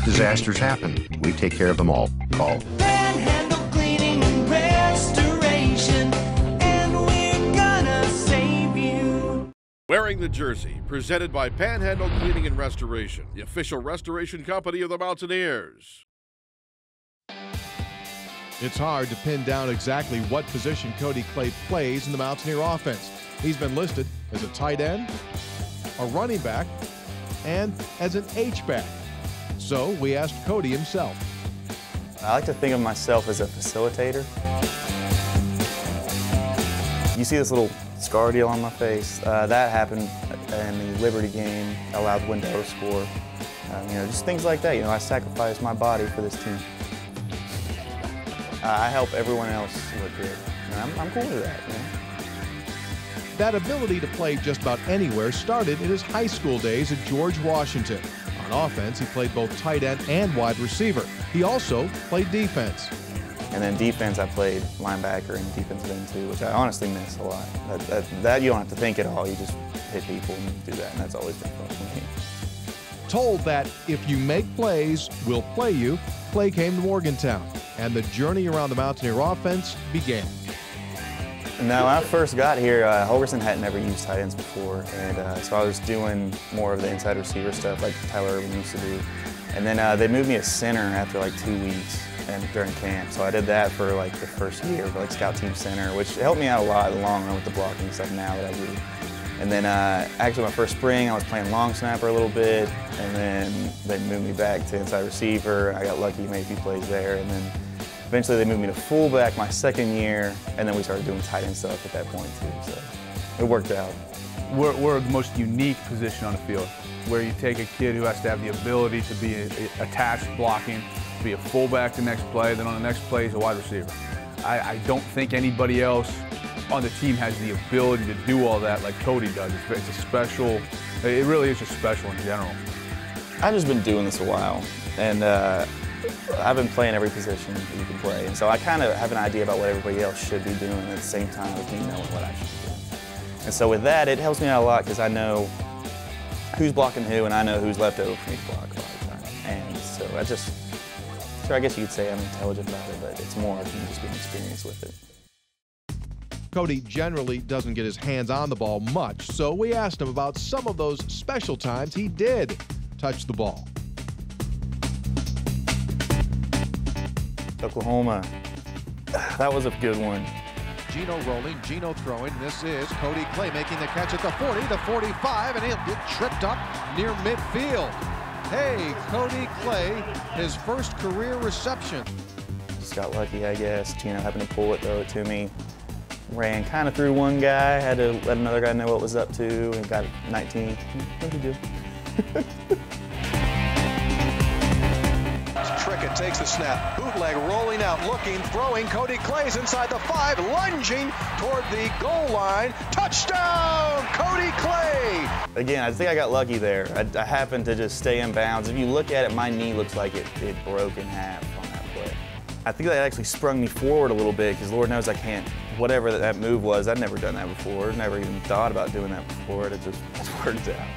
disasters happen. We take care of them all. Call Panhandle Cleaning and Restoration, and we're gonna save you. Wearing the Jersey, presented by Panhandle Cleaning and Restoration, the official restoration company of the Mountaineers. It's hard to pin down exactly what position Cody Clay plays in the Mountaineer offense. He's been listed as a tight end, a running back, and as an H-back. So we asked Cody himself. I like to think of myself as a facilitator. You see this little scar deal on my face? That happened in the Liberty game. I allowed Wendell to score. Just things like that. I sacrificed my body for this team. I help everyone else look good. I'm cool with that. That ability to play just about anywhere started in his high school days at George Washington. On offense, he played both tight end and wide receiver. He also played defense. And then defense, I played linebacker and defensive end too, which I honestly miss a lot. That you don't have to think at all. You just hit people and do that, and that's always been fun for me. Told that if you make plays, we'll play you, Clay came to Morgantown, and the journey around the Mountaineer offense began. Now, when I first got here, Holgerson hadn't never used tight ends before, and so I was doing more of the inside receiver stuff like Tyler Irvin used to do. And then they moved me to center after like 2 weeks and during camp, so I did that for like the first year, for like scout team center, which helped me out a lot in the long run with the blocking and stuff now that I do. And then actually my first spring, I was playing long snapper a little bit, and then they moved me back to inside receiver. I got lucky, made a few plays there, and then eventually they moved me to fullback my second year, and then we started doing tight end stuff at that point too, so it worked out. We're the most unique position on the field, where you take a kid who has to have the ability to be attached blocking, be a fullback the next play, then on the next play he's a wide receiver. I don't think anybody else on the team has the ability to do all that like Cody does. It's a special, it really is just special in general. I've just been doing this a while, and I've been playing every position that you can play, and so I kind of have an idea about what everybody else should be doing at the same time with me knowing what I should be doing. And so with that, it helps me out a lot because I know who's blocking who, and I know who's left over for me to block a lot of the time. And so I guess you could say I'm intelligent about it, but it's more than just being experienced with it. Cody generally doesn't get his hands on the ball much, so we asked him about some of those special times he did touch the ball. Oklahoma, that was a good one. Gino rolling, Gino throwing. This is Cody Clay making the catch at the 40, the 45, and he'll get tripped up near midfield. Hey, Cody Clay, his first career reception. Just got lucky, I guess. Gino happened to pull it, throw it to me. Ran kind of through one guy, had to let another guy know what was up to, and got 19. No big deal. Trickett takes the snap, bootleg rolling out, looking, throwing. Cody Clay's inside the 5, lunging toward the goal line. Touchdown, Cody Clay! Again, I think I got lucky there. I happened to just stay in bounds. If you look at it, my knee looks like it broke in half on that play. I think that actually sprung me forward a little bit because Lord knows I can't, whatever that move was, I'd never done that before, never even thought about doing that before. It just worked out.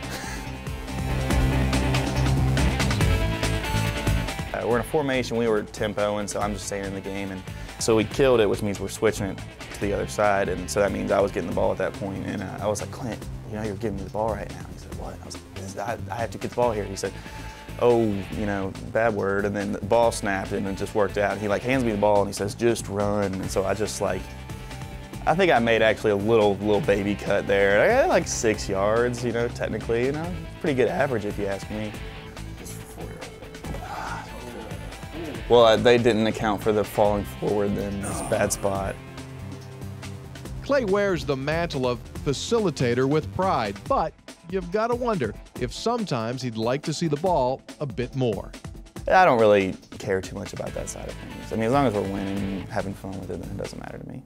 We're in a formation, we were tempoing, so I'm just staying in the game. And so we killed it, which means we're switching it to the other side. And so that means I was getting the ball at that point. And I was like, Clint, you're giving me the ball right now. He said, what? I was like, I have to get the ball here. He said, oh, bad word. And then the ball snapped and it just worked out. He hands me the ball and he says, just run. And so I just I think I made actually a little baby cut there. I got like 6 yards, technically, pretty good average if you ask me. Well, they didn't account for the falling forward then. It's a bad spot. Clay wears the mantle of facilitator with pride, but you've got to wonder if sometimes he'd like to see the ball a bit more. I don't really care too much about that side of things. I mean, as long as we're winning and having fun with it, then it doesn't matter to me.